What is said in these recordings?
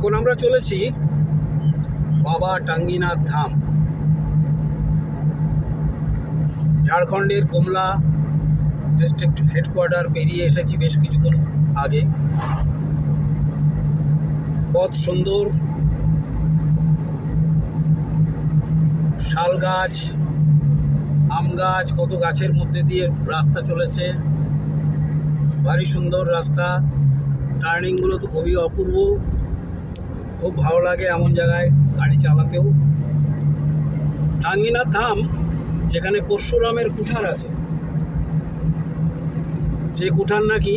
এখন আমরা চলেছি বাবা টাঙ্গিনাথ ধাম, ঝাড়খণ্ডের গুমলা ডিস্ট্রিক্ট হেডকোয়ার্টার পেরিয়ে এসেছি বেশ কিছুক্ষণ আগে। পথ সুন্দর, শাল গাছ, আম গাছ, কত গাছের মধ্যে দিয়ে রাস্তা চলেছে, ভারী সুন্দর রাস্তা। টার্নিংগুলো তো খুবই অপূর্ব, খুব ভালো লাগে এমন জায়গায় গাড়ি চালাতেও। টাঙ্গিনাথ ধাম, যেখানে পরশুরামের কুঠার আছে, যে কুঠার নাকি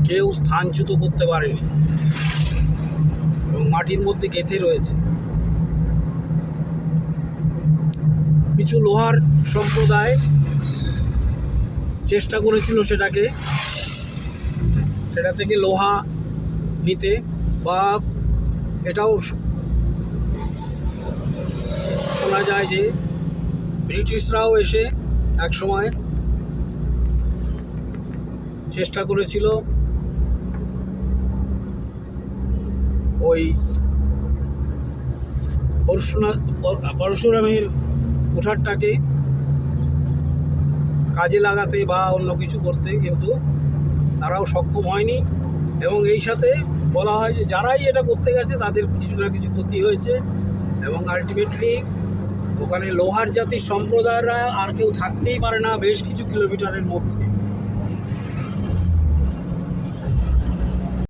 কেউ স্থানচ্যুত করতে পারেনি এবং মাটির মধ্যে গেঁথে রয়েছে। কিছু লোহার সম্প্রদায় চেষ্টা করেছিল সেটা থেকে লোহা নিতে, বা এটাও শোনা যায় যে ব্রিটিশরাও এসে এক সময় চেষ্টা করেছিল ওই পরশুরামের কুঠারটাকে কাজে লাগাতে বা অন্য কিছু করতে, কিন্তু তারাও সক্ষম হয়নি। এবং এই সাথে বলা হয় যে যারাই এটা করতে গেছে তাদের কিছু না কিছু ক্ষতি হয়েছে, এবং আলটিমেটলি ওখানে লোহার জাতির সম্প্রদায়রা আর কেউ থাকতেই পারে না বেশ কিছু কিলোমিটারের মধ্যে।